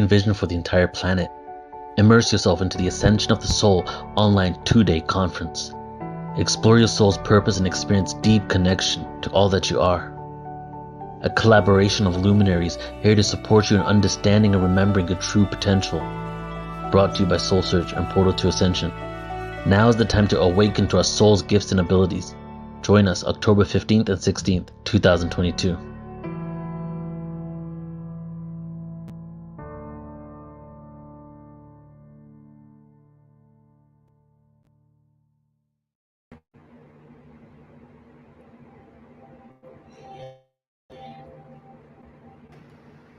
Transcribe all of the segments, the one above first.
vision for the entire planet. Immerse yourself into the Ascension of the Soul online 2-day conference. Explore your soul's purpose and experience deep connection to all that you are. A collaboration of luminaries here to support you in understanding and remembering your true potential. Brought to you by SoulSearch and Portal to Ascension. Now is the time to awaken to our soul's gifts and abilities. Join us October 15th and 16th, 2022.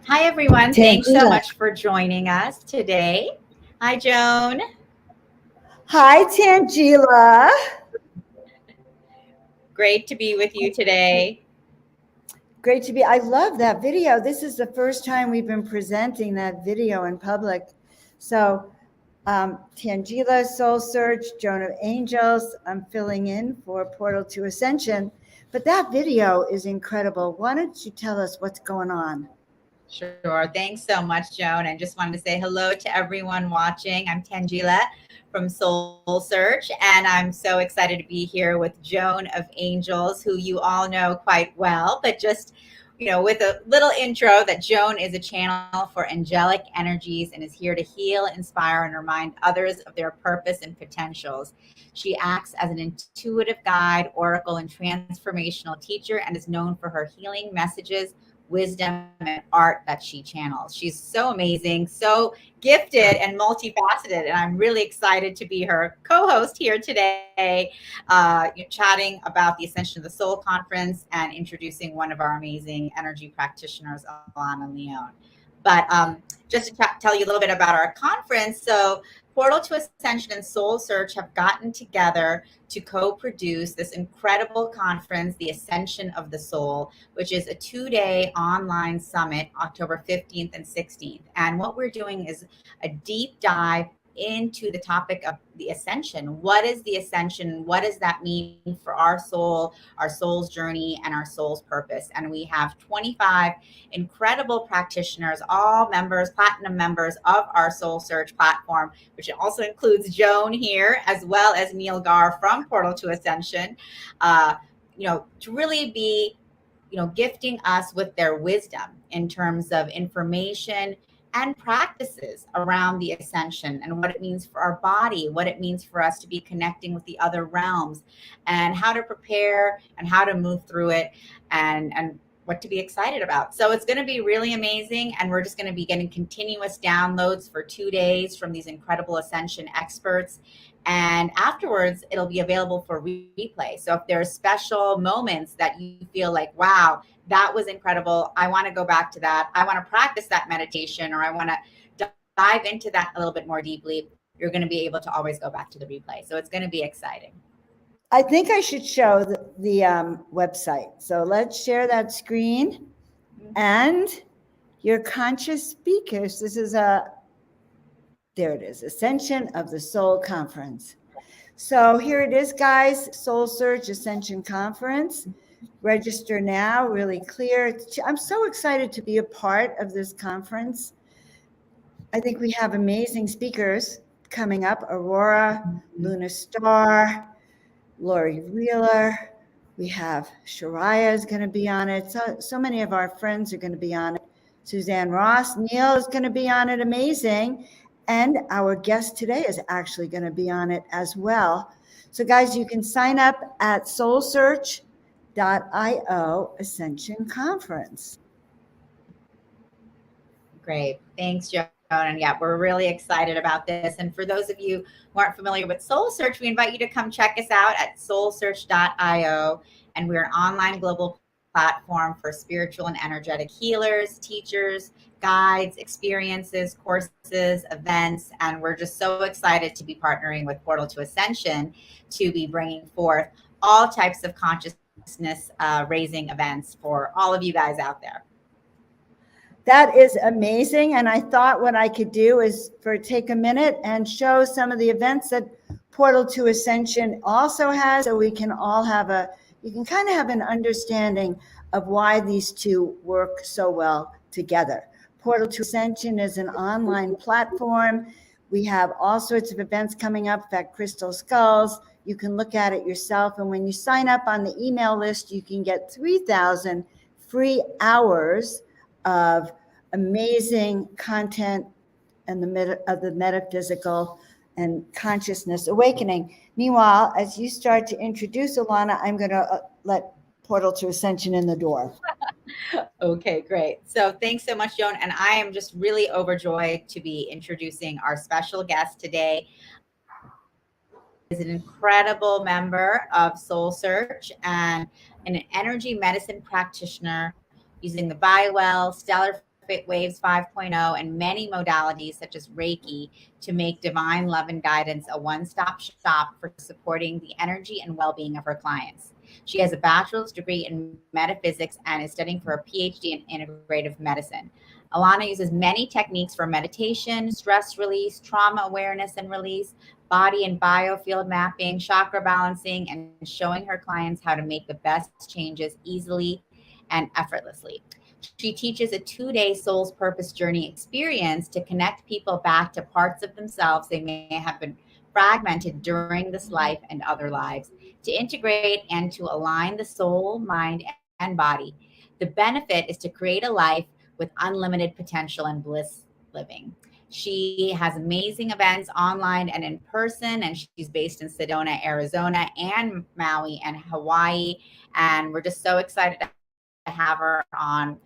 Hi, everyone. Thanks so much for joining us today. Hi, Joan. Hi, Tanjila. Great to be with you today. Great to be. I love that video. This is the first time we've been presenting that video in public. So Tanjila, SoulSearch, Joan of Angels. I'm filling in for Portal to Ascension. But that video is incredible. Why don't you tell us what's going on? Sure. Thanks so much, Joan. And just wanted to say hello to everyone watching. I'm Tanjila from SoulSearch, and I'm so excited to be here with Joan of Angels, who you all know quite well, but just, with a little intro that Joan is a channel for angelic energies and is here to heal, inspire, and remind others of their purpose and potentials. She acts as an intuitive guide, oracle, and transformational teacher, and is known for her healing messages, wisdom, and art that she channels. She's so amazing, so gifted and multifaceted, and I'm really excited to be her co-host here today, chatting about the Ascension of the Soul conference and introducing one of our amazing energy practitioners, Alana Leone. But just to tell you a little bit about our conference, so Portal to Ascension and SoulSearch have gotten together to co-produce this incredible conference, the Ascension of the Soul, which is a 2-day online summit, October 15th and 16th. And what we're doing is a deep dive into the topic of the ascension. What is the ascension? What does that mean for our soul, our soul's journey, and our soul's purpose? And we have 25 incredible practitioners, all members, platinum members of our SoulSearch platform, which also includes Joan here, as well as Neil Gar from Portal to Ascension, to really be, gifting us with their wisdom in terms of information and practices around the ascension and what it means for our body, what it means for us to be connecting with the other realms, and how to prepare and how to move through it, and what to be excited about. So it's going to be really amazing, and we're just going to be getting continuous downloads for 2 days from these incredible ascension experts. And afterwards, it'll be available for replay. So if there's special moments that you feel like, wow, that was incredible, I want to go back to that, I want to practice that meditation, or I want to dive into that a little bit more deeply, you're going to be able to always go back to the replay. So it's going to be exciting. I think I should show the website. So let's share that screen and your conscious speakers. This is there it is, Ascension of the Soul Conference. So here it is, guys, SoulSearch Ascension Conference. Register now, really clear. I'm so excited to be a part of this conference. I think we have amazing speakers coming up. Aurora, Luna Star, Lori Wheeler. We have Shariah is going to be on it. So many of our friends are going to be on it. Suzanne Ross, Neil is going to be on it. Amazing. And our guest today is actually going to be on it as well. So guys, you can sign up at SoulSearch.io Ascension Conference. Great. Thanks, Joan. And yeah, we're really excited about this. And for those of you who aren't familiar with SoulSearch, we invite you to come check us out at soulsearch.io. And we're an online global platform for spiritual and energetic healers, teachers, guides, experiences, courses, events. And we're just so excited to be partnering with Portal to Ascension to be bringing forth all types of consciousness raising events for all of you guys out there. That is amazing. And I thought what I could do is take a minute and show some of the events that Portal to Ascension also has, so we can all you can kind of have an understanding of why these two work so well together. Portal to Ascension is an online platform. We have all sorts of events coming up at Crystal Skulls. You can look at it yourself. And when you sign up on the email list, you can get 3,000 free hours of amazing content and the metaphysical and consciousness awakening. Meanwhile, as you start to introduce Alana, I'm going to let Portal to Ascension in the door. Okay, great. So thanks so much, Joan. And I am just really overjoyed to be introducing our special guest today. Is an incredible member of SoulSearch and an energy medicine practitioner using the Stellerwaves 5.0 and many modalities such as Reiki to make divine love and guidance a one-stop shop for supporting the energy and well-being of her clients. She has a bachelor's degree in metaphysics and is studying for a PhD in integrative medicine. Alana uses many techniques for meditation, stress release, trauma awareness and release, body and biofield mapping, chakra balancing, and showing her clients how to make the best changes easily and effortlessly. She teaches a 2-day soul's purpose journey experience to connect people back to parts of themselves they may have been fragmented during this life and other lives, to integrate and to align the soul, mind, and body. The benefit is to create a life with unlimited potential and bliss living. She has amazing events online and in person, and she's based in Sedona, Arizona, and Maui and Hawaii. And we're just so excited to have her on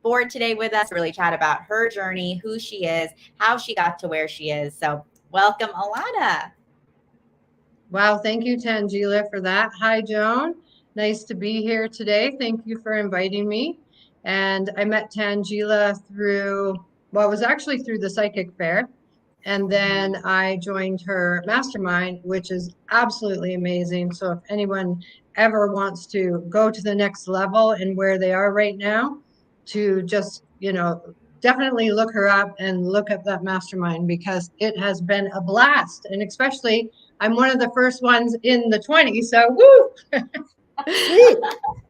board today with us to really chat about her journey, who she is, how she got to where she is. So welcome, Alana. Wow, thank you, Tanjila, for that. Hi, Joan. Nice to be here today. Thank you for inviting me. And I met Tanjila through, well, it was actually through the psychic fair. And then I joined her mastermind, which is absolutely amazing. So if anyone ever wants to go to the next level and where they are right now, to just, definitely look her up and look up that mastermind, because it has been a blast. And especially, I'm one of the first ones in the 20s. So woo! Sweet.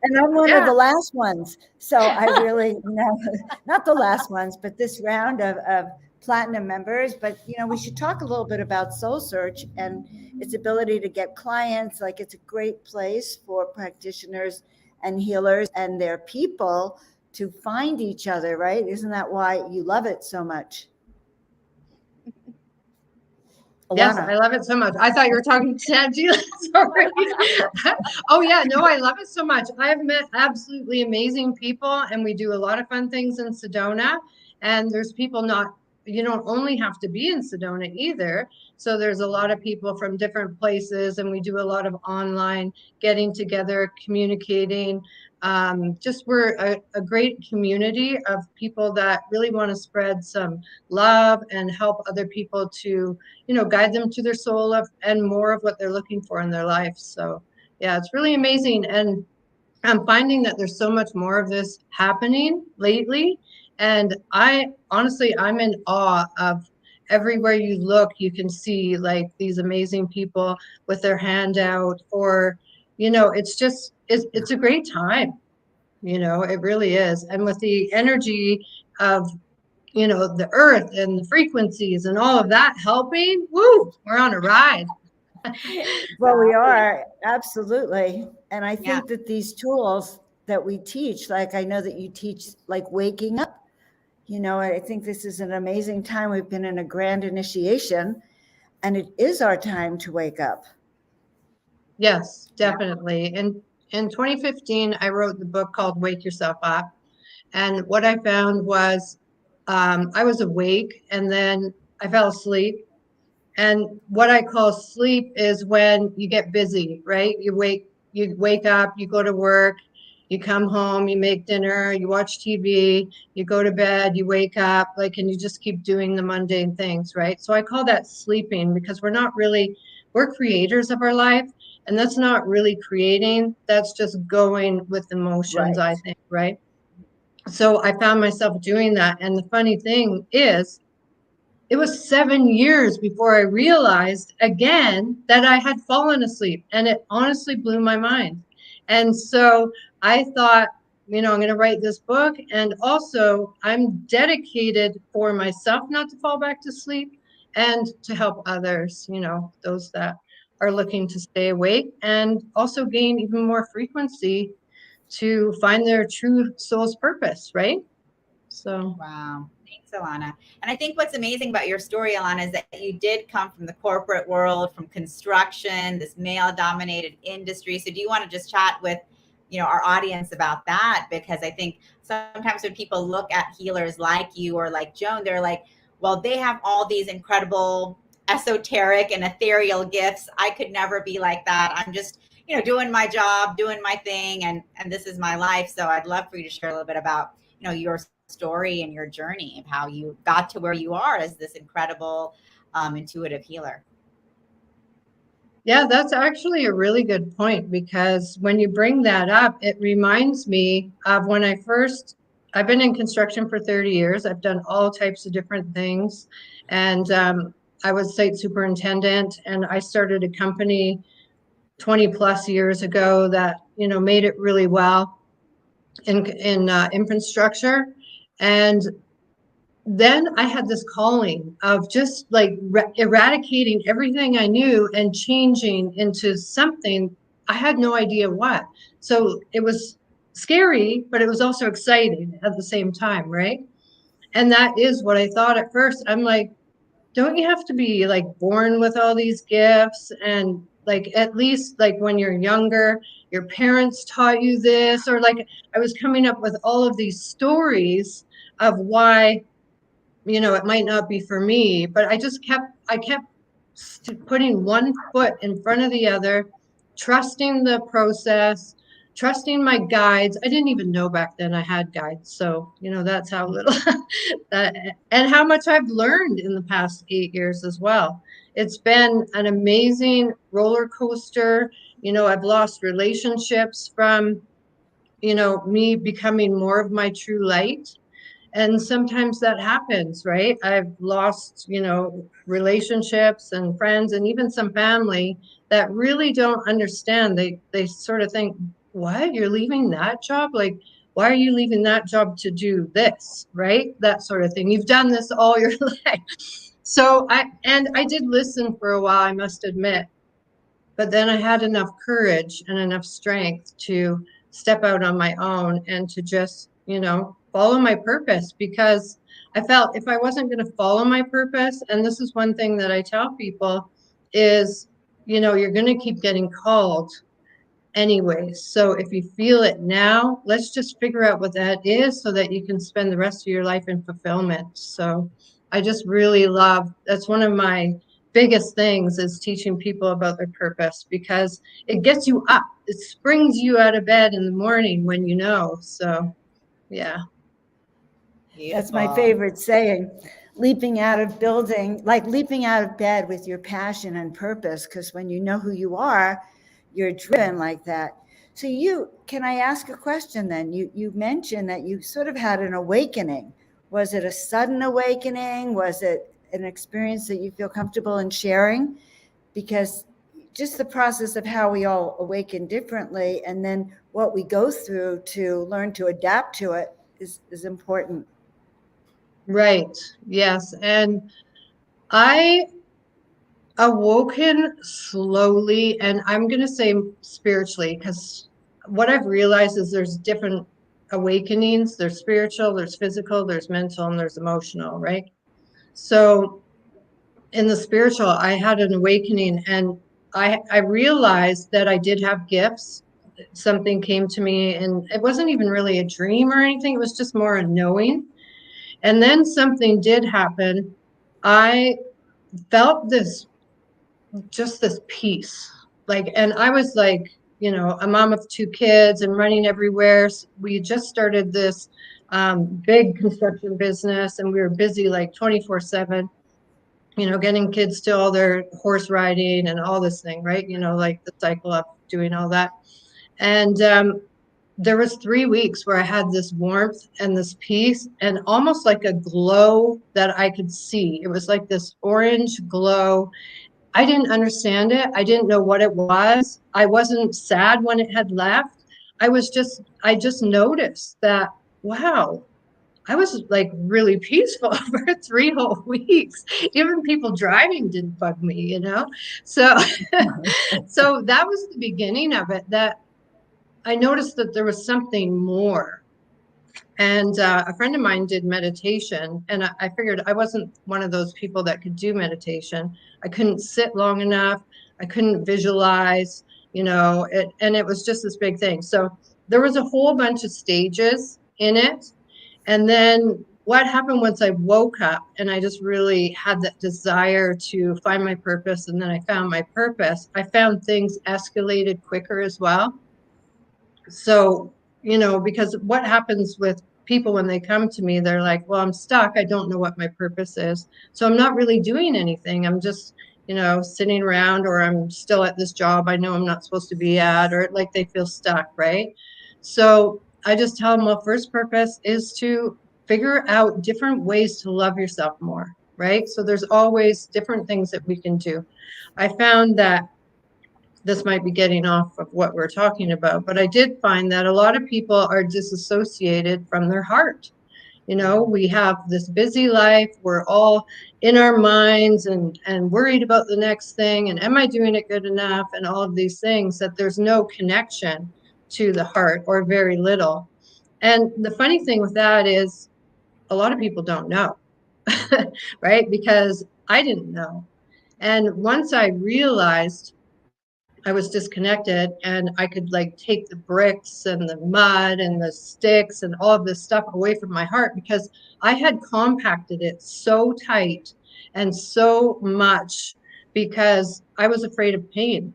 And I'm one of the last ones. So I really know, not the last ones, but this round of platinum members. But, we should talk a little bit about SoulSearch and its ability to get clients. Like, it's a great place for practitioners and healers and their people to find each other, right? Isn't that why you love it so much? Alana. Yes, I love it so much. I thought you were talking to Tanjila. Sorry. Oh, yeah. No, I love it so much. I have met absolutely amazing people, and we do a lot of fun things in Sedona. And there's people you don't only have to be in Sedona either. So there's a lot of people from different places, and we do a lot of online getting together, communicating. We're a great community of people that really want to spread some love and help other people to, guide them to their soul and more of what they're looking for in their life. So yeah, it's really amazing. And I'm finding that there's so much more of this happening lately. And I'm in awe of everywhere you look, you can see like these amazing people with their hand out, or, it's a great time. It really is. And with the energy of, the earth and the frequencies and all of that helping, woo, we're on a ride. Well, we are, absolutely. And I think that these tools that we teach, like I know that you teach like waking up, I think this is an amazing time. We've been in a grand initiation, and it is our time to wake up. Yes, definitely. And in 2015, I wrote the book called Wake Yourself Up. And what I found was I was awake and then I fell asleep. And what I call sleep is when you get busy, right? You wake up, you go to work, you come home, you make dinner, you watch TV, you go to bed, you wake up, and you just keep doing the mundane things, right? So I call that sleeping, because we're creators of our life. And that's not really creating, that's just going with emotions, right. I think, right? So I found myself doing that. And the funny thing is, it was 7 years before I realized again that I had fallen asleep. And it honestly blew my mind. And so I thought, I'm going to write this book. And also I'm dedicated for myself not to fall back to sleep and to help others, those that are looking to stay awake and also gain even more frequency to find their true soul's purpose, right? So wow. Thanks, Alana. And I think what's amazing about your story, Alana, is that you did come from the corporate world, from construction, this male-dominated industry. So do you want to just chat with, our audience about that? Because I think sometimes when people look at healers like you or like Joan, they're like, well, they have all these incredible esoteric and ethereal gifts. I could never be like that. I'm just, doing my job, doing my thing, and this is my life. So I'd love for you to share a little bit about, your story and your journey of how you got to where you are as this incredible intuitive healer. Yeah, that's actually a really good point, because when you bring that up, it reminds me of when I've been in construction for 30 years. I've done all types of different things. And I was site superintendent, and I started a company 20 plus years ago that, made it really well in infrastructure. And then I had this calling of just like eradicating everything I knew and changing into something I had no idea what. So it was scary, but it was also exciting at the same time, right? And that is what I thought at first. I'm like, don't you have to be like born with all these gifts? And like, at least like when you're younger, your parents taught you this, or like I was coming up with all of these stories of why, it might not be for me, but I kept putting one foot in front of the other, trusting the process, trusting my guides. I didn't even know back then I had guides. So, that's how little and how much I've learned in the past 8 years as well. It's been an amazing roller coaster. I've lost relationships from, me becoming more of my true light. And sometimes that happens, right? I've lost, relationships and friends and even some family that really don't understand. They sort of think, what? You're leaving that job? Like, why are you leaving that job to do this? Right? That sort of thing. You've done this all your life. So I did listen for a while, I must admit. But then I had enough courage and enough strength to step out on my own and to just, follow my purpose, because I felt if I wasn't going to follow my purpose, and this is one thing that I tell people is, you're going to keep getting called anyways. So if you feel it now, let's just figure out what that is so that you can spend the rest of your life in fulfillment. So I just really love, that's one of my biggest things, is teaching people about their purpose, because it gets you up. It springs you out of bed in the morning when you know. So yeah. Beautiful. That's my favorite saying, leaping out of bed with your passion and purpose, because when you know who you are, you're driven like that. So can I ask a question then? You mentioned that you sort of had an awakening. Was it a sudden awakening? Was it an experience that you feel comfortable in sharing? Because just the process of how we all awaken differently, and then what we go through to learn to adapt to it is important. Right. Yes. And I awoken slowly, and I'm going to say spiritually, because what I've realized is there's different awakenings. There's spiritual, there's physical, there's mental, and there's emotional, right? So in the spiritual, I had an awakening, and I realized that I did have gifts. Something came to me, and it wasn't even really a dream or anything. It was just more a knowing. And then something did happen. I felt this peace. And I was like, a mom of 2 kids and running everywhere. So we just started this big construction business, and we were busy like 24/7, getting kids to all their horse riding and all this thing, right? Like the cycle of doing all that. And there was 3 weeks where I had this warmth and this peace and almost like a glow that I could see. It was like this orange glow. I didn't understand it. I didn't know what it was. I wasn't sad when it had left. I just noticed that, wow, I was like really peaceful for 3 whole weeks. Even people driving didn't bug me, you know? So, so that was the beginning of it, that I noticed that there was something more. And a friend of mine did meditation, and I figured I wasn't one of those people that could do meditation. I couldn't sit long enough. I couldn't visualize, you know, and it was just this big thing. So there was a whole bunch of stages in it. And then what happened once I woke up and I just really had that desire to find my purpose, and then I found my purpose, I found things escalated quicker as well. So, you know, because what happens with people when they come to me, they're like, well, I'm stuck. I don't know what my purpose is. So I'm not really doing anything. I'm just, you know, sitting around, or I'm still at this job I know I'm not supposed to be at, or like they feel stuck, right? So I just tell them, well, first purpose is to figure out different ways to love yourself more, right? So there's always different things that we can do. I found that this might be getting off of what we're talking about, but I did find that a lot of people are disassociated from their heart. You know, we have this busy life, we're all in our minds and worried about the next thing, and am I doing it good enough, and all of these things, that there's no connection to the heart, or very little. And the funny thing with that is a lot of people don't know, right? Because I didn't know. And once I realized I was disconnected, and I could like take the bricks and the mud and the sticks and all of this stuff away from my heart, because I had compacted it so tight and so much because I was afraid of pain.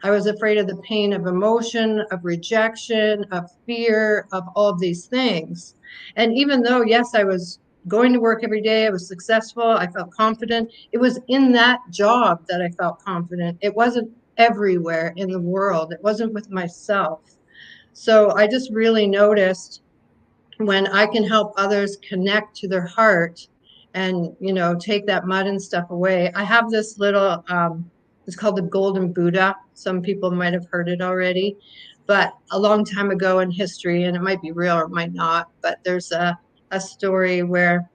I was afraid of the pain of emotion, of rejection, of fear, of all of these things. And even though, yes, I was going to work every day, I was successful, I felt confident, it was in that job that I felt confident. It wasn't everywhere in the world. It wasn't with myself. So I just really noticed, when I can help others connect to their heart and, you know, take that mud and stuff away. I have this little, it's called the Golden Buddha. Some people might have heard it already, but a long time ago in history, and it might be real or it might not, but there's a story where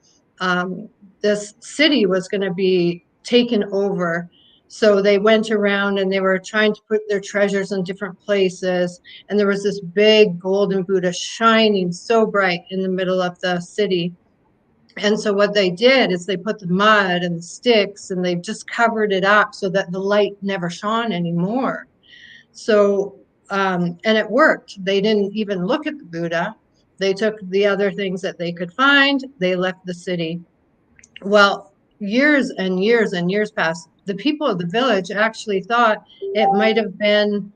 this city was going to be taken over. So they went around and they were trying to put their treasures in different places. And there was this big golden Buddha shining so bright in the middle of the city. And so what they did is they put the mud and the sticks and they just covered it up so that the light never shone anymore. So, and it worked. They didn't even look at the Buddha. They took the other things that they could find. They left the city. Well, years and years and years passed. The people of the village actually thought it might have been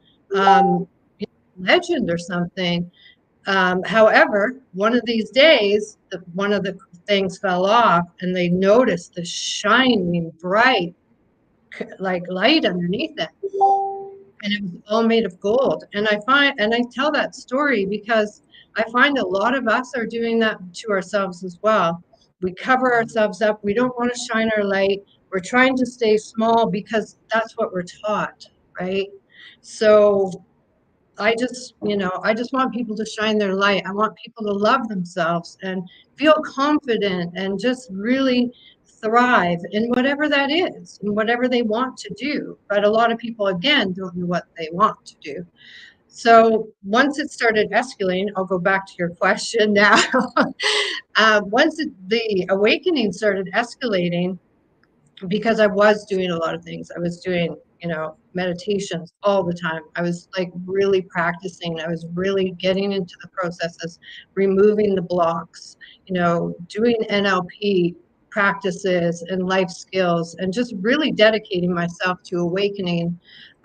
legend or something. However, one of these days, one of the things fell off, and they noticed the shining bright, like light underneath it, and it was all made of gold. And I tell that story because I find a lot of us are doing that to ourselves as well. We cover ourselves up. We don't want to shine our light. We're trying to stay small because that's what we're taught, right? So I just, you know, I just want people to shine their light. I want people to love themselves and feel confident and just really thrive in whatever that is and whatever they want to do. But a lot of people, again, don't know what they want to do. So once it started escalating, I'll go back to your question now. The awakening started escalating, because I was doing a lot of things. I was doing, you know, meditations all the time. I was like really practicing. I was really getting into the processes, removing the blocks, you know, doing NLP practices and life skills, and just really dedicating myself to awakening.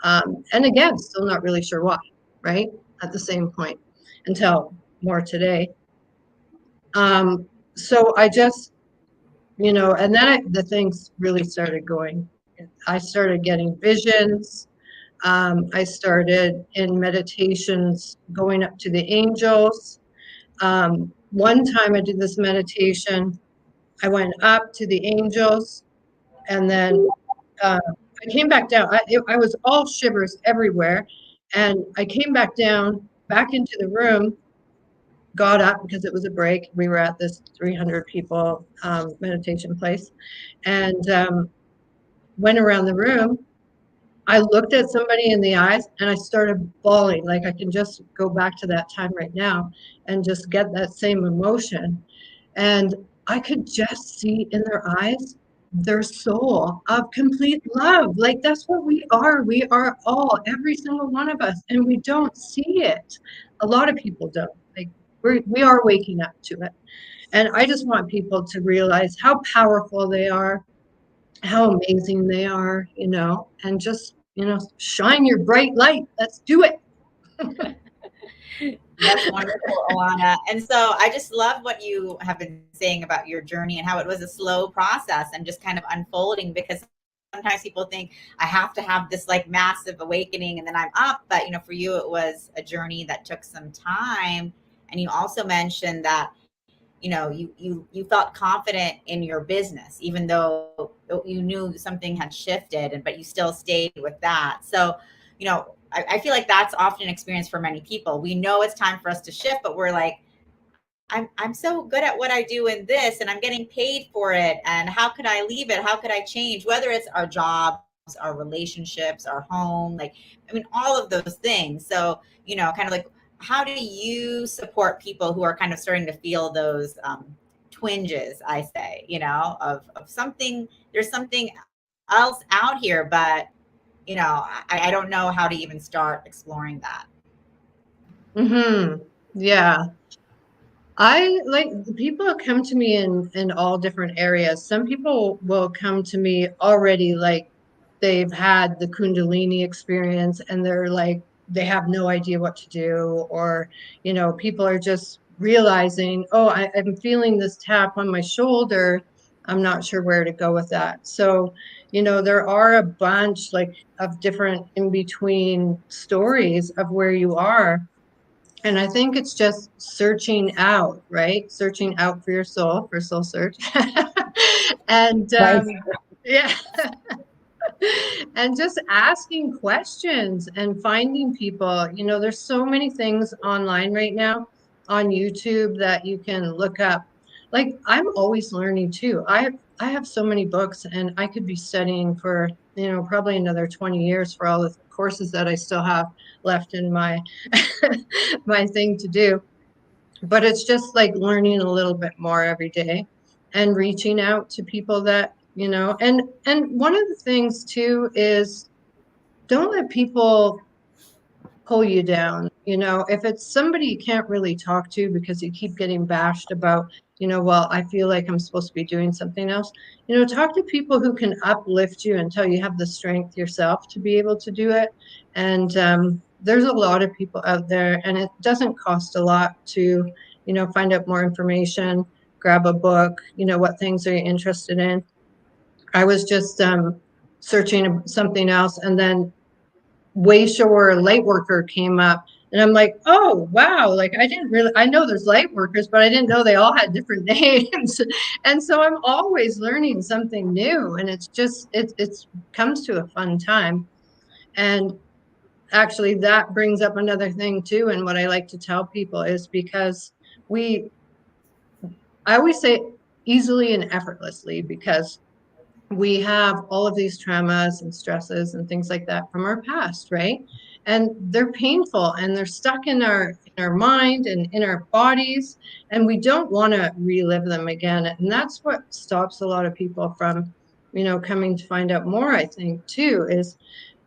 And again, still not really sure why, right? At the same point, until more today. So I just, you know, and then the things really started going. I started getting visions. I started in meditations going up to the angels. One time I did this meditation, I went up to the angels, and then I came back down. I was all shivers everywhere. And I came back down, back into the room, got up because it was a break. We were at this 300 people meditation place, and went around the room. I looked at somebody in the eyes and I started bawling. Like I can just go back to that time right now and just get that same emotion. And I could just see in their eyes their soul of complete love. Like that's what we are. We are all, every single one of us, and we don't see it. A lot of people don't. Like we are waking up to it. And I just want people to realize how powerful they are, how amazing they are, and just, shine your bright light. Let's do it. That's wonderful, Alana. And so I just love what you have been saying about your journey and how it was a slow process and just kind of unfolding, because sometimes people think I have to have this like massive awakening and then I'm up. But, for you, it was a journey that took some time. And you also mentioned that, you felt confident in your business, even though you knew something had shifted, but you still stayed with that. So, I feel like that's often an experience for many people. We know it's time for us to shift, but we're like, I'm so good at what I do in this and I'm getting paid for it. And how could I leave it? How could I change? Whether it's our jobs, our relationships, our home, all of those things. So, kind of like, how do you support people who are kind of starting to feel those twinges, I say, of something, there's something else out here, but, I don't know how to even start exploring that. Yeah. I like people come to me in all different areas. Some people will come to me already like they've had the Kundalini experience and they're like, they have no idea what to do, or, people are just realizing, oh, I'm feeling this tap on my shoulder. I'm not sure where to go with that. So, there are a bunch like of different in between stories of where you are. And I think it's just searching out, right? Searching out for your soul, for soul search. And yeah. And just asking questions and finding people. There's so many things online right now on YouTube that you can look up. Like I'm always learning too. I have so many books and I could be studying for, probably another 20 years for all the courses that I still have left in my my thing to do. But it's just like learning a little bit more every day and reaching out to people that, and one of the things too is don't let people pull you down. If it's somebody you can't really talk to because you keep getting bashed about, well, I feel like I'm supposed to be doing something else, talk to people who can uplift you until you have the strength yourself to be able to do it. And there's a lot of people out there, and it doesn't cost a lot to, find out more information, grab a book, what things are you interested in. I was just searching something else, and then Wayshore light worker came up, and I'm like, oh wow, like I know there's light workers, but I didn't know they all had different names. And so I'm always learning something new, and it's just it's comes to a fun time. And actually that brings up another thing too, and what I like to tell people is, because I always say easily and effortlessly, because we have all of these traumas and stresses and things like that from our past, right? And they're painful and they're stuck in our mind and in our bodies, and we don't want to relive them again. And that's what stops a lot of people from, coming to find out more, I think, too, is,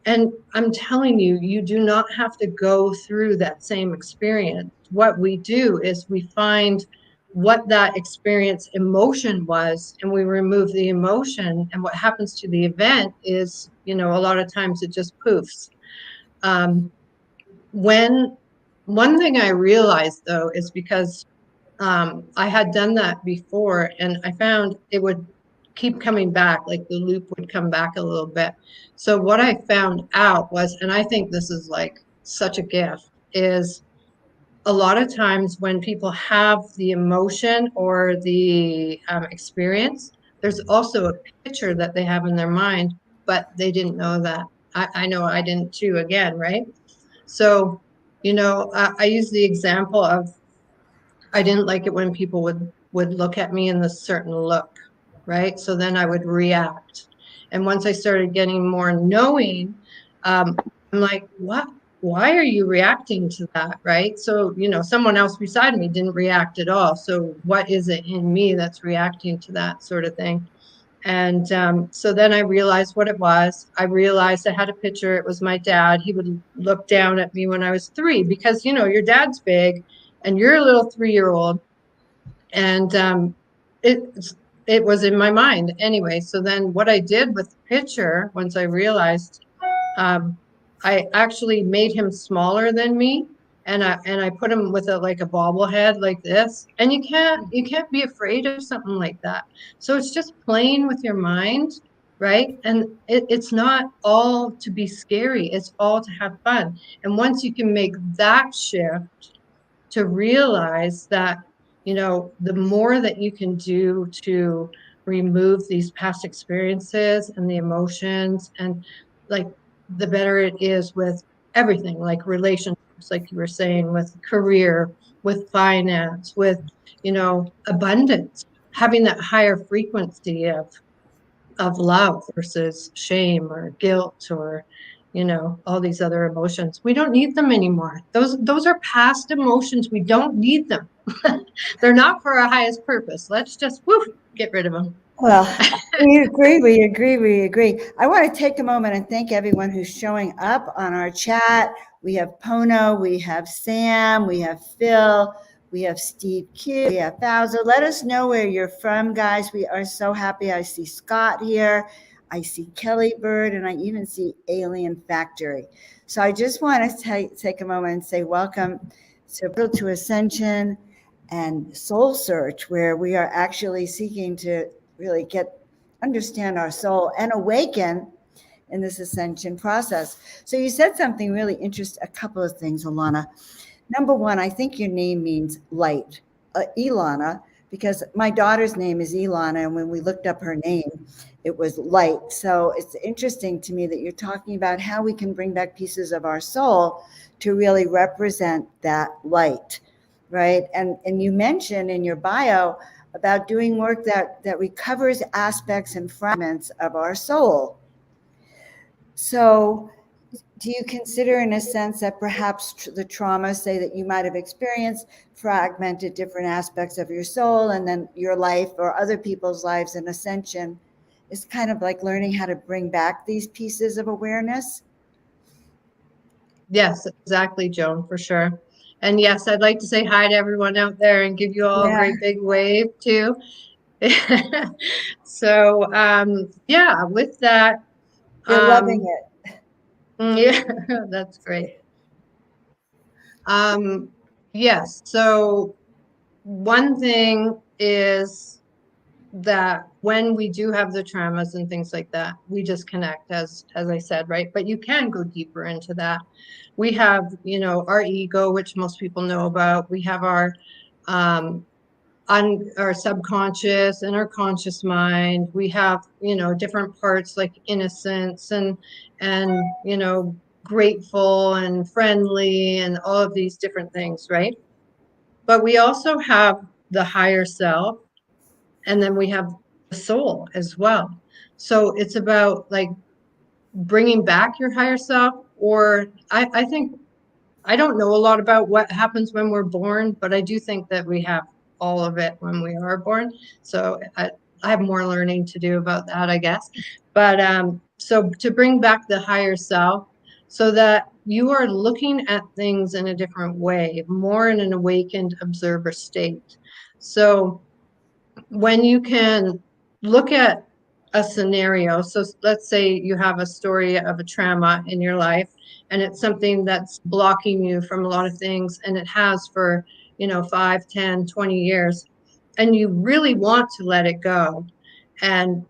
and I'm telling you, you do not have to go through that same experience. What we do is we find what that experience emotion was, and we remove the emotion, and what happens to the event is, a lot of times it just poofs. When one thing I realized though is, because I had done that before and I found it would keep coming back, like the loop would come back a little bit. So what I found out was, and I think this is like such a gift, is a lot of times when people have the emotion or the experience, there's also a picture that they have in their mind, but they didn't know that. I know I didn't too, again, right? So I use the example of, I didn't like it when people would look at me in this certain look, right? So then I would react. And once I started getting more knowing, I'm like, what? Why are you reacting to that, right? So, someone else beside me didn't react at all. So what is it in me that's reacting to that sort of thing? And so then I realized what it was. I realized I had a picture. It was my dad. He would look down at me when I was 3 because, your dad's big and you're a little 3-year-old. And it, it was in my mind anyway. So then what I did with the picture, once I realized, I actually made him smaller than me. And I put him with a bobblehead like this. And you can't be afraid of something like that. So it's just playing with your mind, right? And it's not all to be scary. It's all to have fun. And once you can make that shift to realize that, the more that you can do to remove these past experiences and the emotions, and the better it is with everything, like relationships, like you were saying, with career, with finance, with, abundance, having that higher frequency of love versus shame or guilt or all these other emotions. We don't need them anymore. Those are past emotions. We don't need them. They're not for our highest purpose. Let's just get rid of them. Well, we agree. I want to take a moment and thank everyone who's showing up on our chat. We have Pono, we have Sam, we have Phil, we have Steve Q, we have Bowser. Let us know where you're from, guys. We are so happy. I see Scott here. I see Kelly Bird, and I even see Alien Factory. So I just want to take a moment and say welcome to Ascension and Soul Search, where we are actually seeking to really understand our soul and awaken in this ascension process. So you said something really interesting, a couple of things, Alana. Number one, I think your name means light, Ilana, because my daughter's name is Ilana, and when we looked up her name, it was light. So it's interesting to me that you're talking about how we can bring back pieces of our soul to really represent that light, right? And you mentioned in your bio about doing work that recovers aspects and fragments of our soul. So do you consider, in a sense, that perhaps the trauma, say, that you might have experienced fragmented different aspects of your soul, and then your life or other people's lives in ascension is kind of like learning how to bring back these pieces of awareness? Yes, exactly, Joan, for sure. And yes, I'd like to say hi to everyone out there and give you all a great big wave too. So with that, you're loving it. Yeah, that's great. Yes. So one thing is that when we do have the traumas and things like that, we disconnect, as I said, right? But you can go deeper into that. We have, our ego, which most people know about. We have our our subconscious and our conscious mind. We have, different parts like innocence and grateful and friendly and all of these different things, right? But we also have the higher self, and then we have the soul as well. So it's about bringing back your higher self, or I think, I don't know a lot about what happens when we're born, but I do think that we have all of it when we are born. So I have more learning to do about that, I guess. But so to bring back the higher self, so that you are looking at things in a different way, more in an awakened observer state. So when you can look at a scenario, so let's say you have a story of a trauma in your life, and it's something that's blocking you from a lot of things, and it has for 5, 10, 20 years, and you really want to let it go, and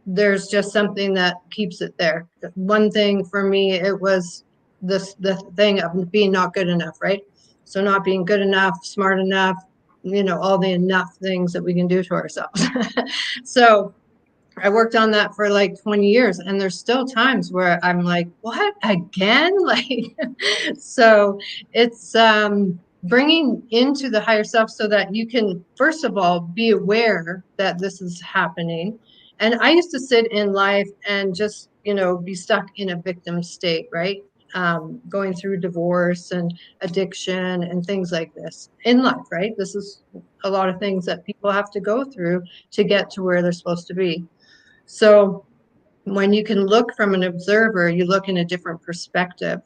there's just something that keeps it there. One thing for me, it was the thing of being not good enough, right? So not being good enough, smart enough, all the enough things that we can do to ourselves. So I worked on that for like 20 years, and there's still times where I'm like, what again? Like, so it's bringing into the higher self so that you can, first of all, be aware that this is happening. And I used to sit in life and just, be stuck in a victim state, right? Going through divorce and addiction and things like this in life, right? This is a lot of things that people have to go through to get to where they're supposed to be. So when you can look from an observer, you look in a different perspective.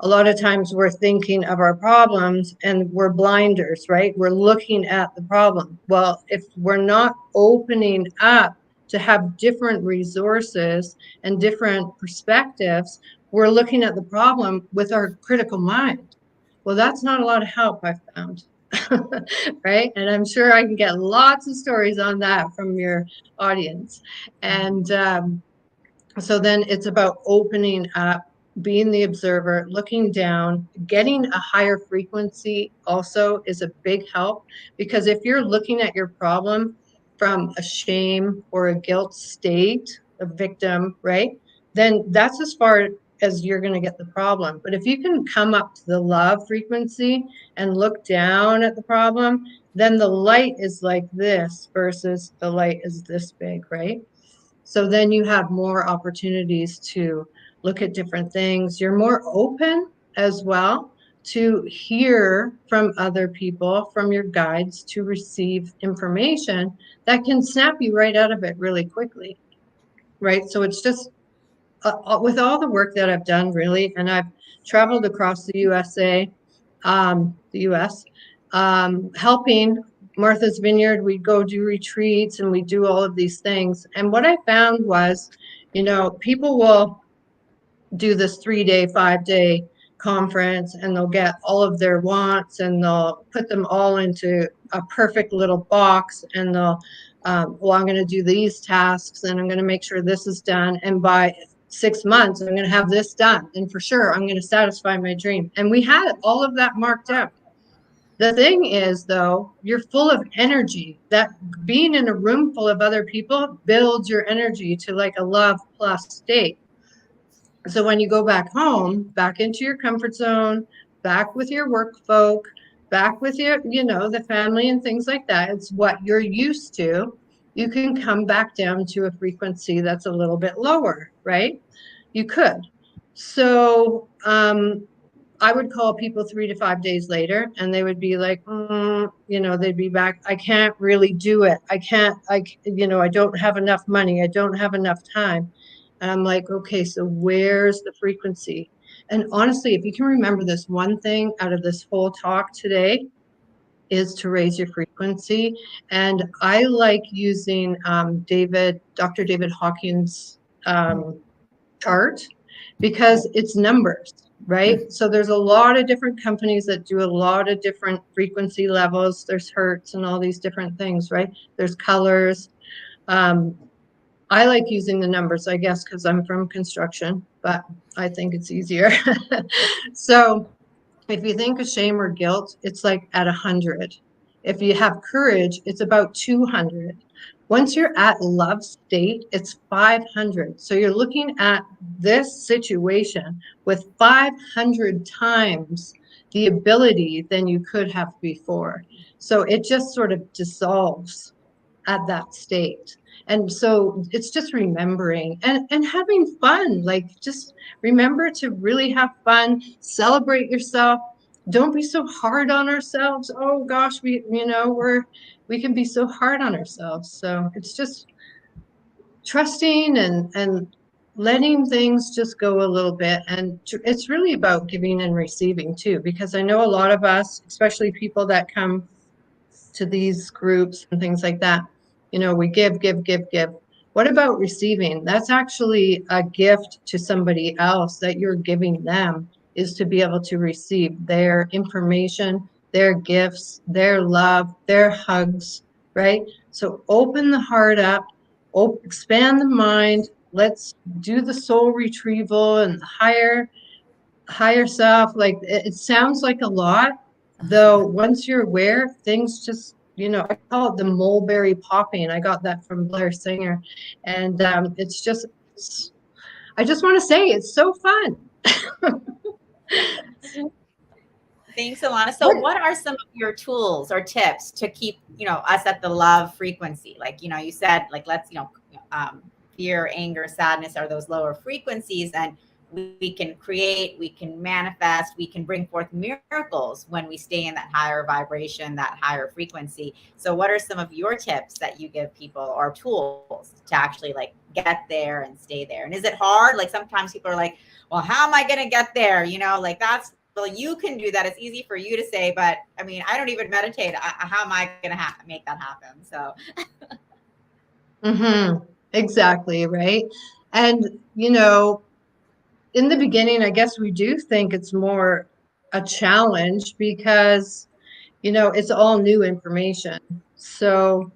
A lot of times we're thinking of our problems and we're blinders, right? We're looking at the problem. Well, if we're not opening up to have different resources and different perspectives, we're looking at the problem with our critical mind. Well, that's not a lot of help, I've found. Right? And I'm sure I can get lots of stories on that from your audience. And so then it's about opening up, being the observer, looking down. Getting a higher frequency also is a big help, because if you're looking at your problem from a shame or a guilt state, a victim, right, then that's as far as you're going to get the problem. But if you can come up to the love frequency and look down at the problem, then the light is like this versus the light is this big, right? So then you have more opportunities to look at different things. You're more open as well to hear from other people, from your guides, to receive information that can snap you right out of it really quickly, right? So it's just with all the work that I've done, really, and I've traveled across the USA, the US, helping Martha's Vineyard. We go do retreats and we do all of these things. And what I found was, people will do this 3-day, 5-day conference, and they'll get all of their wants and they'll put them all into a perfect little box, and they'll, well, I'm going to do these tasks and I'm going to make sure this is done. And by 6 months, I'm going to have this done. And for sure, I'm going to satisfy my dream. And we had all of that marked out. The thing is, though, you're full of energy. That being in a room full of other people builds your energy to like a love plus state. So when you go back home, back into your comfort zone, back with your work folk, back with your, the family and things like that, it's what you're used to. You can come back down to a frequency that's a little bit lower, right? You could. So I would call people 3 to 5 days later, and they would be like, they'd be back. I can't really do it. I don't have enough money. I don't have enough time. And I'm like, okay, so where's the frequency? And honestly, if you can remember this one thing out of this whole talk today, is to raise your frequency. And I like using Dr. David Hawkins' chart, because it's numbers, right? So there's a lot of different companies that do a lot of different frequency levels. There's hertz and all these different things, right? There's colors. I like using the numbers, I guess, because I'm from construction, but I think it's easier. So if you think of shame or guilt, it's like at 100. If you have courage, it's about 200. Once you're at love state, it's 500. So you're looking at this situation with 500 times the ability than you could have before. So it just sort of dissolves at that state. And so it's just remembering and having fun. Like, just remember to really have fun, celebrate yourself. Don't be so hard on ourselves. Oh gosh, we can be so hard on ourselves. So it's just trusting and letting things just go a little bit. And it's really about giving and receiving too, because I know a lot of us, especially people that come to these groups and things like that, we give. What about receiving? That's actually a gift to somebody else that you're giving them, is to be able to receive their information, their gifts, their love, their hugs, right? So open the heart up, expand the mind. Let's do the soul retrieval and the higher self. Like, it sounds like a lot, though once you're aware, things just I call it the mulberry popping. I got that from Blair Singer. And I just want to say it's so fun. Thanks, Alana. So what are some of your tools or tips to keep, us at the love frequency? Like, you said, like, let's, fear, anger, sadness are those lower frequencies, and we can create, we can manifest, we can bring forth miracles when we stay in that higher vibration, that higher frequency. So what are some of your tips that you give people, or tools to actually like get there and stay there? And is it hard? Like sometimes people are like, well, how am I going to get there? Like that's, well, you can do that. It's easy for you to say, but I mean, I don't even meditate. How am I going to make that happen? So. Exactly. Right. And, in the beginning, I guess we do think it's more a challenge because, it's all new information. So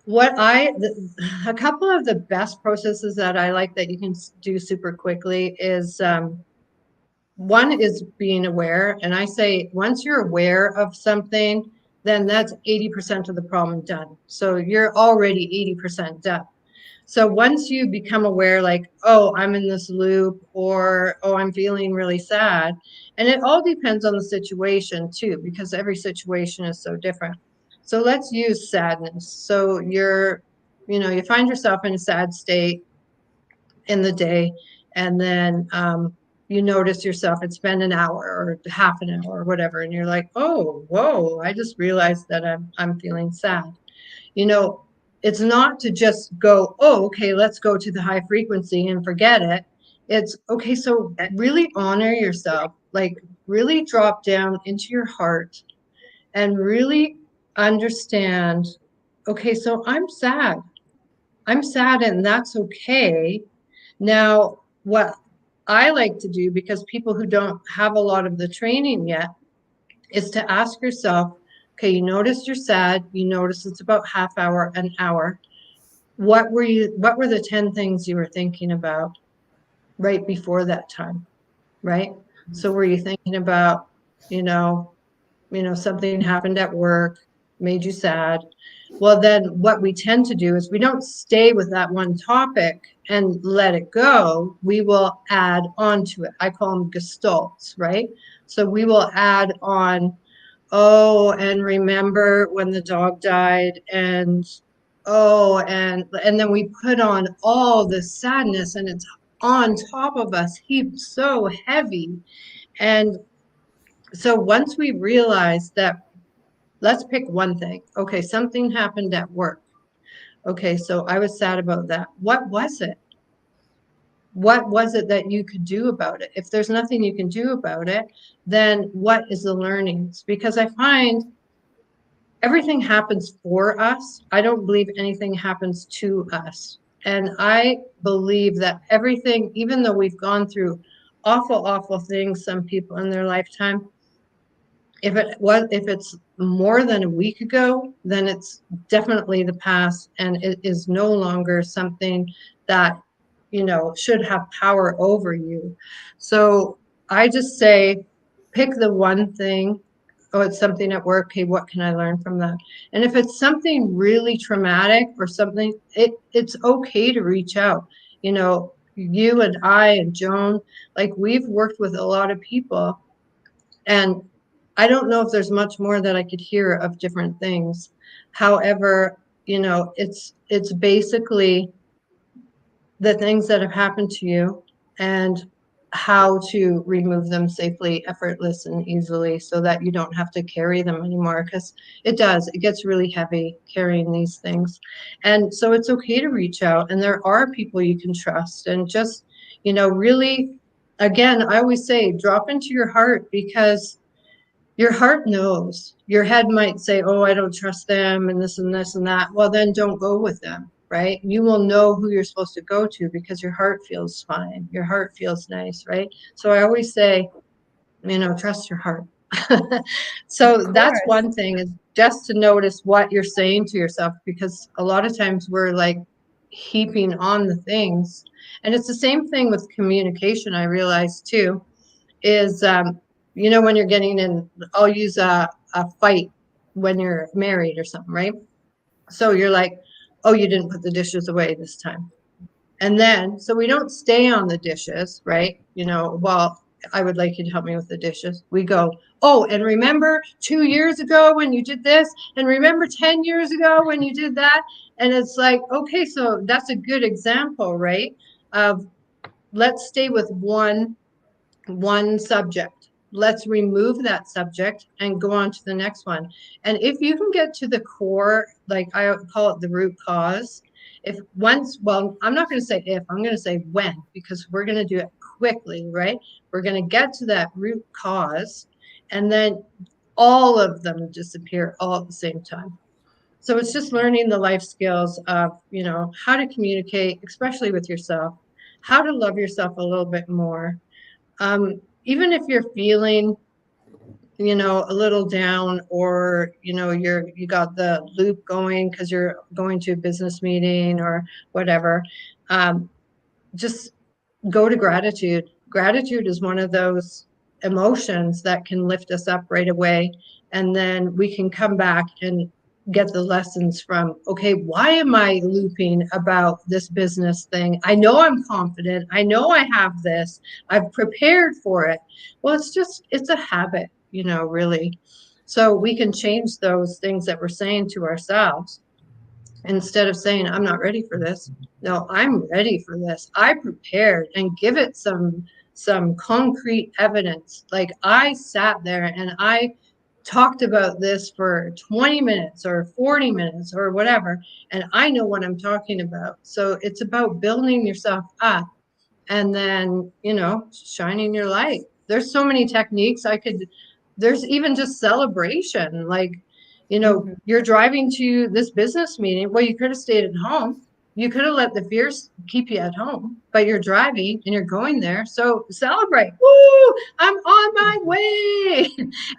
a couple of the best processes that I like that you can do super quickly is, one is being aware. And I say, once you're aware of something, then that's 80% of the problem done. So you're already 80% done. So once you become aware, like, oh, I'm in this loop, or, oh, I'm feeling really sad. And it all depends on the situation too, because every situation is so different. So let's use sadness. So you find yourself in a sad state in the day, and then you notice yourself, it's been an hour or half an hour or whatever, and you're like, oh, whoa, I just realized that I'm feeling sad. It's not to just go, oh, okay, let's go to the high frequency and forget it. It's okay, so really honor yourself, like really drop down into your heart and really understand, okay, so I'm sad and that's okay. Now, what I like to do, because people who don't have a lot of the training yet, is to ask yourself, okay, you notice you're sad, you notice it's about half hour, an hour. What were the 10 things you were thinking about right before that time? Right? So were you thinking about, something happened at work, made you sad? Well, then what we tend to do is we don't stay with that one topic and let it go. We will add on to it. I call them gestalts, right? So we will add on, oh, and remember when the dog died, and oh, and then we put on all this sadness, and it's on top of us, heaped so heavy. And so once we realize that, let's pick one thing. Okay, something happened at work. Okay, so I was sad about that. What was it? What was it that you could do about it? If there's nothing you can do about it, then what is the learnings? Because I find everything happens for us. I don't believe anything happens to us. And I believe that everything, even though we've gone through awful, awful things, some people in their lifetime, if it's more than a week ago, then it's definitely the past, and it is no longer something that should have power over you. So I just say, pick the one thing. Oh, it's something at work. Okay, what can I learn from that? And if it's something really traumatic or something, it's okay to reach out. You and I and Joan, like, we've worked with a lot of people, and I don't know if there's much more that I could hear of different things. However, it's basically the things that have happened to you and how to remove them safely, effortless, and easily, so that you don't have to carry them anymore, because it gets really heavy carrying these things. And so it's okay to reach out, and there are people you can trust, and just really, again, I always say, drop into your heart, because your heart knows. Your head might say, oh, I don't trust them, and this and this and that. Well, then don't go with them, right? You will know who you're supposed to go to, because your heart feels fine. Your heart feels nice, right? So I always say, trust your heart. So that's one thing, is just to notice what you're saying to yourself, because a lot of times we're like heaping on the things. And it's the same thing with communication, I realize too, is when you're getting in, I'll use a fight. when you're married or something, right? So you're like, oh, you didn't put the dishes away this time. And then, so we don't stay on the dishes, right? Well, I would like you to help me with the dishes. We go, oh, and remember 2 years ago when you did this? And remember 10 years ago when you did that? And it's like, okay, so that's a good example, right? Of let's stay with one subject. Let's remove that subject and go on to the next one. And if you can get to the core, like I call it the root cause, well, I'm not going to say if, I'm going to say when, because we're going to do it quickly, right? We're going to get to that root cause, and then all of them disappear all at the same time. So it's just learning the life skills of, how to communicate, especially with yourself, how to love yourself a little bit more. Even if you're feeling, a little down, or, you got the loop going because you're going to a business meeting or whatever, just go to gratitude. Gratitude is one of those emotions that can lift us up right away. And then we can come back and get the lessons from, okay, why am I looping about this business thing? I know I'm confident. I know I have this. I've prepared for it. Well, it's a habit, really. So we can change those things that we're saying to ourselves. Instead of saying, I'm not ready for this. No, I'm ready for this. I prepared, and give it some concrete evidence. Like I sat there and I talked about this for 20 minutes or 40 minutes or whatever, and I know what I'm talking about. So it's about building yourself up, and then, shining your light. There's so many techniques there's even just celebration. Like, you're driving to this business meeting. Well, you could have stayed at home. You could have let the fears keep you at home, but you're driving and you're going there. So celebrate. Woo! I'm on my way.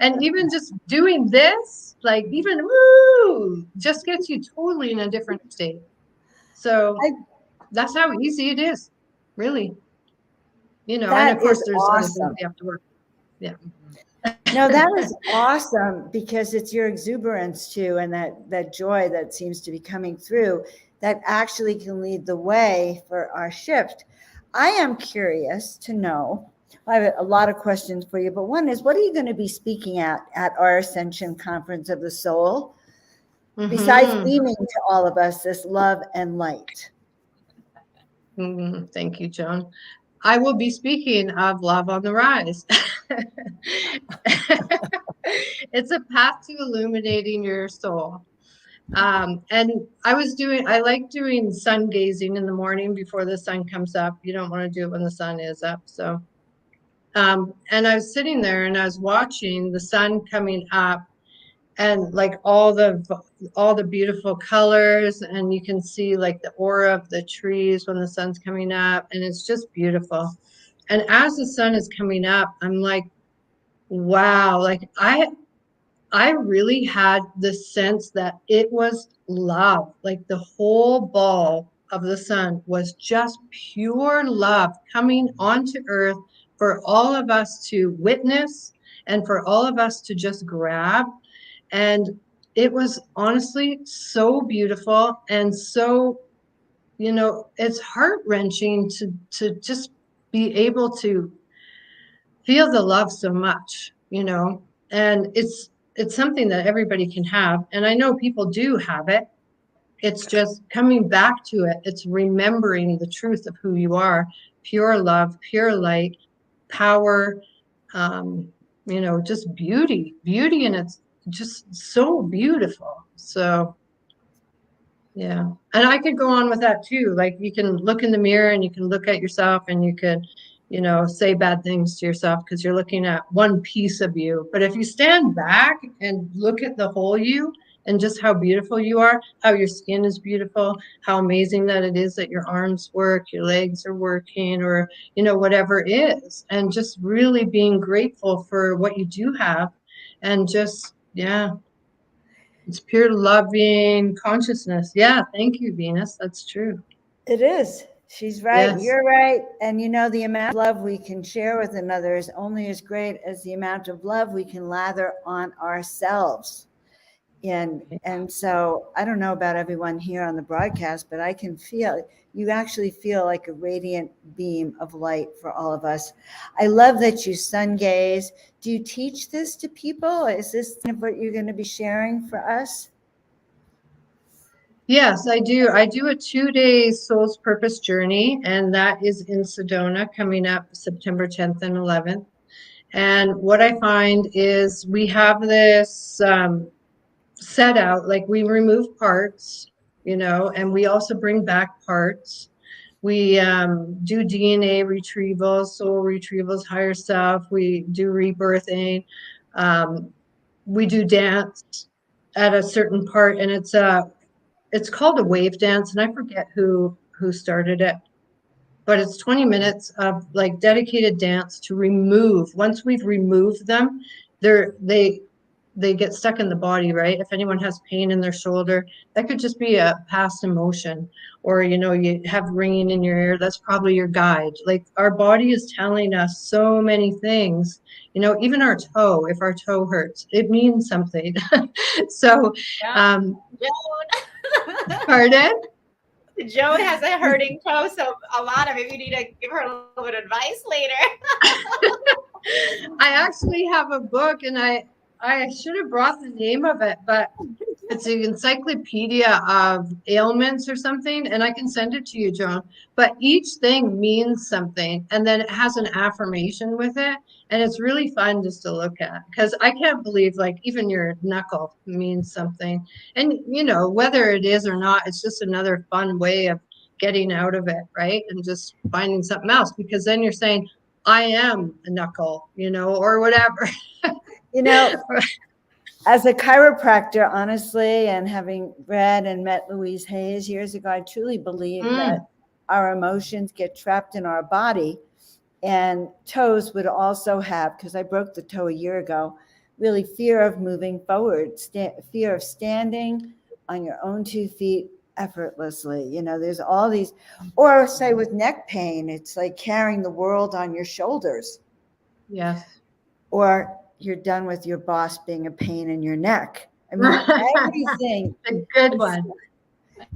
And even just doing this, like even woo, just gets you totally in a different state. So that's how easy it is, really. And of course there's other things you have to work. Yeah. No, that was awesome, because it's your exuberance too, and that joy that seems to be coming through that actually can lead the way for our shift. I am curious to know, I have a lot of questions for you, but one is, what are you going to be speaking at our Ascension Conference of the Soul, besides beaming to all of us this love and light? Thank you, Joan. I will be speaking of Love on the Rise. It's a path to illuminating your soul. And I like doing sun gazing in the morning before the sun comes up. You don't want to do it when the sun is up. So, and I was sitting there and I was watching the sun coming up, and like all the beautiful colors, and you can see like the aura of the trees when the sun's coming up, and it's just beautiful. And as the sun is coming up, I'm like, wow, like I really had the sense that it was love. Like the whole ball of the sun was just pure love coming onto earth for all of us to witness and for all of us to just grab. And it was honestly so beautiful, and so, it's heart-wrenching to just be able to feel the love so much, and it's something that everybody can have. And I know people do have it. It's just coming back to it. It's remembering the truth of who you are: pure love, pure light, power, just beauty, and it's just so beautiful. So yeah. And I could go on with that too. Like you can look in the mirror and you can look at yourself, and you could, say bad things to yourself because you're looking at one piece of you. But if you stand back and look at the whole you, and just how beautiful you are, how your skin is beautiful, how amazing that it is that your arms work, your legs are working, or, whatever it is, and just really being grateful for what you do have. And just, yeah, it's pure loving consciousness. Yeah. Thank you, Venus. That's true. It is. She's right. Yes. You're right. And the amount of love we can share with another is only as great as the amount of love we can lather on ourselves. And so I don't know about everyone here on the broadcast, but I can feel, you actually feel like a radiant beam of light for all of us. I love that you sun gaze. Do you teach this to people? Is this kind of what you're going to be sharing for us? Yes, I do. I do a 2-day Soul's Purpose journey, and that is in Sedona coming up September 10th and 11th. And what I find is we have this set out, like we remove parts, and we also bring back parts. We do DNA retrievals, soul retrievals, higher self. We do rebirthing. We do dance at a certain part, and it's called a wave dance, and I forget who started it, but it's 20 minutes of like dedicated dance to remove. Once we've removed them, they get stuck in the body, right? If anyone has pain in their shoulder, that could just be a past emotion, or you have ringing in your ear, that's probably your guide. Like our body is telling us so many things, even our toe, if our toe hurts, it means something. So Joan. pardon? Joan has a hurting toe, so Alana, maybe you need to give her a little bit of advice later. I actually have a book, and I should have brought the name of it, but it's an encyclopedia of ailments or something, and I can send it to you, Joan. But each thing means something, and then it has an affirmation with it, and it's really fun just to look at, because I can't believe, like, even your knuckle means something. And whether it is or not, it's just another fun way of getting out of it, right? And just finding something else, because then you're saying, I am a knuckle, or whatever. As a chiropractor, honestly, and having read and met Louise Hayes years ago, I truly believe that our emotions get trapped in our body. And toes would also have, because I broke the toe a year ago, really fear of moving forward, fear of standing on your own 2 feet effortlessly. There's all these, or say with neck pain, it's like carrying the world on your shoulders. Yes. Or you're done with your boss being a pain in your neck. I mean, everything a good one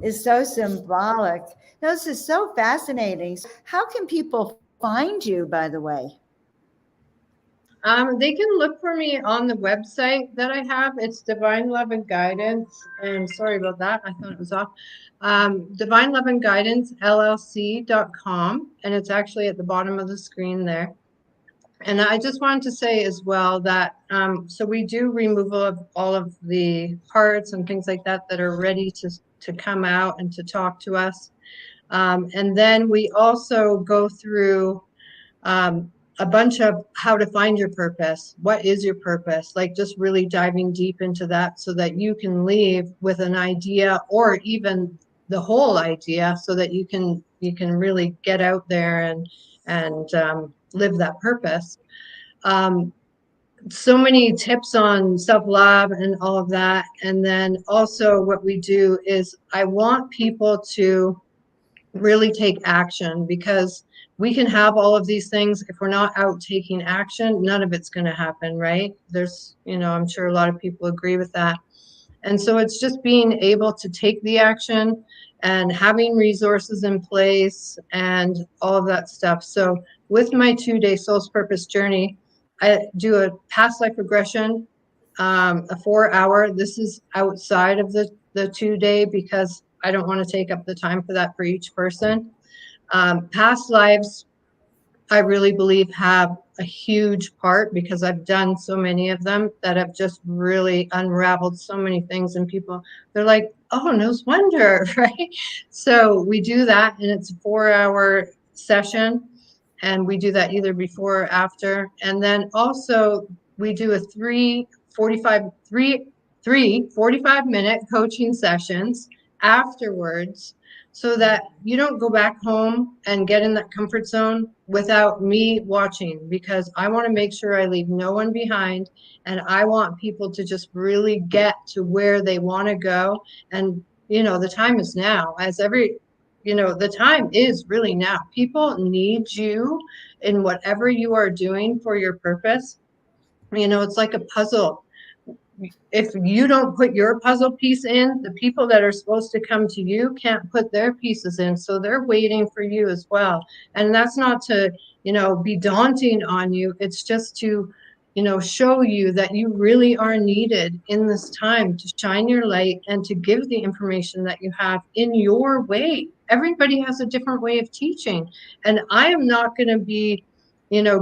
is so symbolic. No, this is so fascinating. How can people find you, by the way? They can look for me on the website that I have. It's Divine Love and Guidance. And sorry about that. I thought it was off. Divine Love and Guidance, LLC.com. And it's actually at the bottom of the screen there. And I just wanted to say as well that, so we do removal of all of the parts and things like that that are ready to come out and to talk to us. And then we also go through a bunch of how to find your purpose. What is your purpose? Like just really diving deep into that so that you can leave with an idea, or even the whole idea, so that you can really get out there and live that purpose. So many tips on self-love and all of that. And then also what we do is I want people to really take action, because we can have all of these things. If we're not out taking action, none of it's going to happen, right? There's, I'm sure a lot of people agree with that. And so it's just being able to take the action and having resources in place and all of that stuff. So with my 2-day Soul's Purpose journey, I do a past life regression, a 4-hour. This is outside of the 2-day, because I don't want to take up the time for that for each person. Past lives, I really believe, have a huge part, because I've done so many of them that have just really unraveled so many things. And people, they're like, oh, no wonder, right? So we do that, and it's a 4-hour session. And we do that either before or after. And then also we do a 45-minute coaching sessions afterwards, so that you don't go back home and get in that comfort zone without me watching, because I want to make sure I leave no one behind, and I want people to just really get to where they want to go. And the time is now, the time is really now. People need you in whatever you are doing for your purpose. It's like a puzzle. if you don't put your puzzle piece in, the people that are supposed to come to you can't put their pieces in. So they're waiting for you as well. And that's not to, be daunting on you. It's just to, show you that you really are needed in this time to shine your light and to give the information that you have in your way. Everybody has a different way of teaching. And I am not going to be,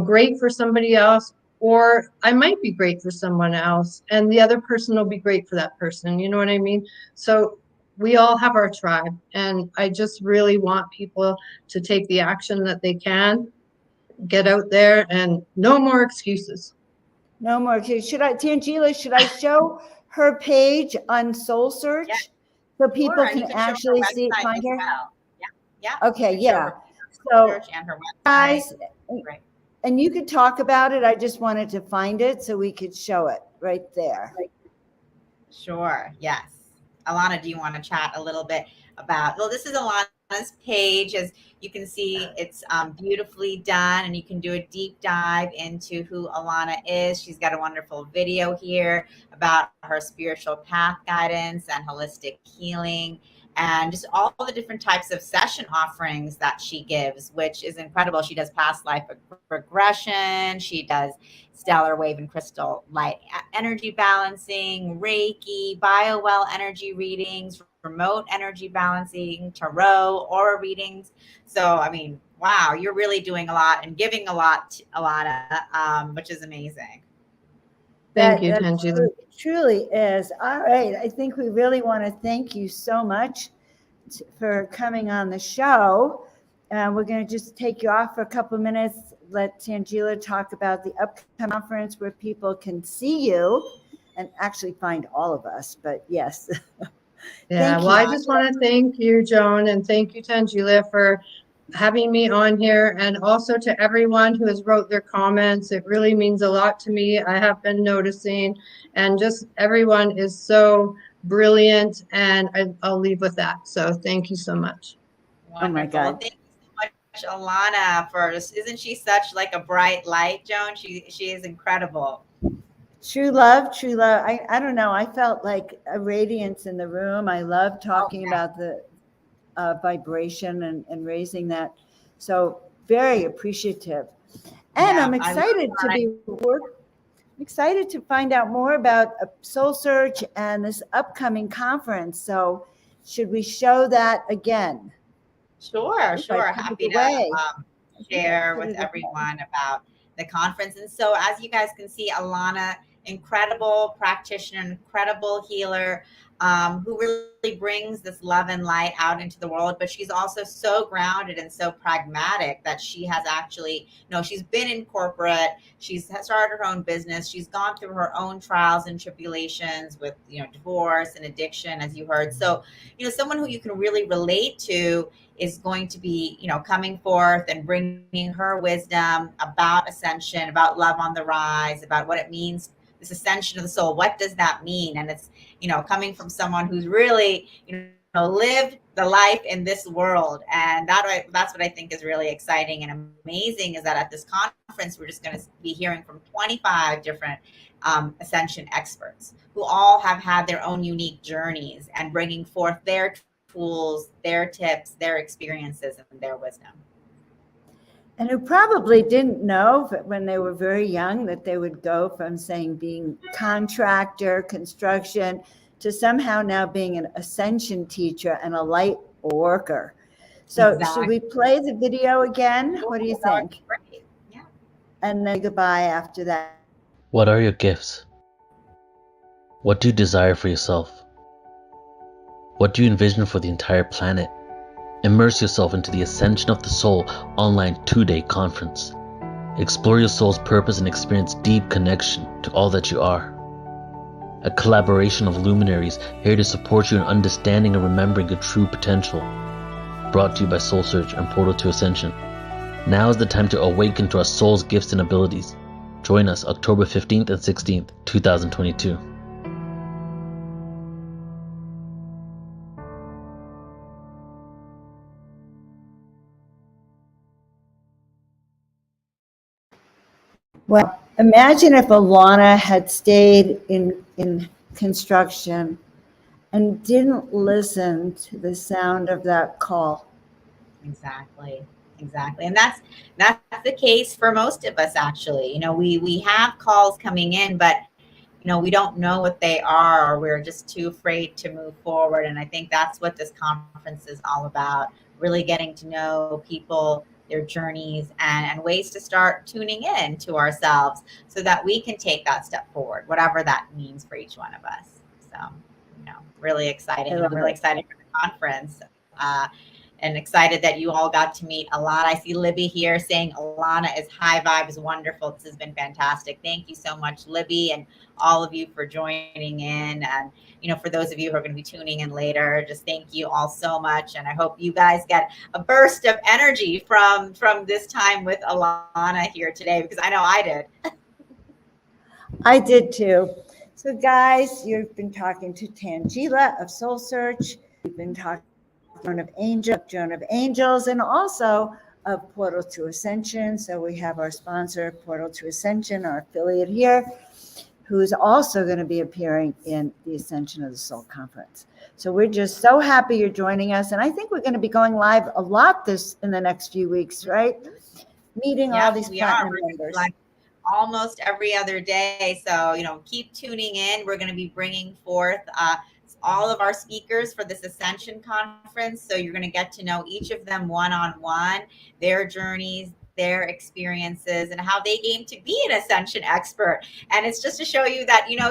great for somebody else, or I might be great for someone else and the other person will be great for that person. You know what I mean? So we all have our tribe, and I just really want people to take the action that they can, get out there, and no more excuses. No more. Tanjila, should I show her page on SoulSearch so people Sure, can can actually show her see, website find as her? well. Yeah. Okay, yeah. So, And her website. guys, Right. and you could talk about it. I just wanted to find it so we could show it right there. Sure. Yes. Alana, do you want to chat a little bit about, well, this is Alana's page. As you can see, it's beautifully done, and you can do a deep dive into who Alana is. She's got a wonderful video here about her spiritual path guidance and holistic healing, and just all the different types of session offerings that she gives, which is incredible. She does past life regression. She does stellar wave and crystal light energy balancing, Reiki, biowell energy readings, remote energy balancing, tarot, aura readings. So, I mean, wow, you're really doing a lot and giving a lot, Alana, which is amazing. Thank you, Tanjila. Truly is. All right. I think we really want to thank you so much for coming on the show. We're going to just take you off for a couple of minutes, let Tanjila talk about the upcoming conference where people can see you and actually find all of us. But yes. Yeah, well, I just want to thank you, Joan, and thank you, Tanjila, for having me on here, and also to everyone who has wrote their comments. It really means a lot to me. I have been noticing, and just everyone is so brilliant, and I'll leave with that. So thank you so much. Wonderful. Oh my God. Thank you so much, Alana, for, isn't she such like a bright light, Joan? She is incredible. True love. I don't know. I felt like a radiance in the room. I love talking about the vibration and raising that. So very appreciative. And I'm excited excited to find out more about SoulSearch and this upcoming conference. So should we show that again? Sure. Happy to share with everyone about the conference. And so, as you guys can see, Alana, incredible practitioner, incredible healer, who really brings this love and light out into the world. But she's also so grounded and so pragmatic that she has actually, she's been in corporate, she's started her own business, she's gone through her own trials and tribulations with, divorce and addiction, as you heard. So, someone who you can really relate to is going to be, coming forth and bringing her wisdom about ascension, about love on the rise, about what it means, this ascension of the soul. What does that mean? And it's, coming from someone who's really, lived the life in this world. And that's what I think is really exciting and amazing, is that at this conference, we're just going to be hearing from 25 different ascension experts who all have had their own unique journeys and bringing forth their tools, their tips, their experiences, and their wisdom. And who probably didn't know when they were very young that they would go from being contractor, construction, to somehow now being an ascension teacher and a light worker. So should we play the video again? What do you think? Yeah. And then goodbye after that. What are your gifts? What do you desire for yourself? What do you envision for the entire planet? Immerse yourself into the Ascension of the Soul online 2-day conference. Explore your soul's purpose and experience deep connection to all that you are. A collaboration of luminaries here to support you in understanding and remembering your true potential. Brought to you by SoulSearch and Portal to Ascension. Now is the time to awaken to our soul's gifts and abilities. Join us October 15th and 16th, 2022. Well, Imagine if Alana had stayed in construction and didn't listen to the sound of that call. Exactly. And that's the case for most of us, actually. You know, we have calls coming in, but you know, we don't know what they are, or we're just too afraid to move forward. And I think that's what this conference is all about, really getting to know people, their journeys, and ways to start tuning in to ourselves so that we can take that step forward, whatever that means for each one of us. So, you know, really exciting. I And love I'm really it. excited for the conference. And excited that you all got to meet Alana. I see Libby here saying Alana is high vibes, wonderful. This has been fantastic. Thank you so much, Libby, and all of you for joining in. And, you know, for those of you who are going to be tuning in later, just thank you all so much. And I hope you guys get a burst of energy from this time with Alana here today, because I know I did. I did too. So guys, you've been talking to Tanjila of SoulSearch. You've been talking to Joan of Angels, and also of Portal to Ascension. So we have our sponsor, Portal to Ascension, our affiliate here, who's also going to be appearing in the Ascension of the Soul Conference. So we're just so happy you're joining us. And I think we're going to be going live a lot in the next few weeks, right? Meeting all these platinum members. Like almost every other day. So, you know, keep tuning in. We're going to be bringing forth all of our speakers for this Ascension Conference. So you're going to get to know each of them one-on-one, their journeys, their experiences, and how they came to be an Ascension expert. And it's just to show you that, you know,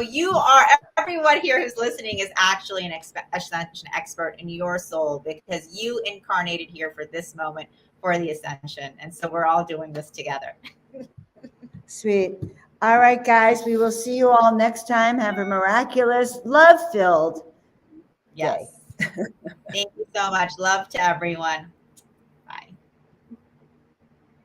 everyone here who's listening is actually an Ascension expert in your soul, because you incarnated here for this moment, for the Ascension. And so we're all doing this together. Sweet. All right, guys, we will see you all next time. Have a miraculous, love-filled day. Yes. Thank you so much. Love to everyone.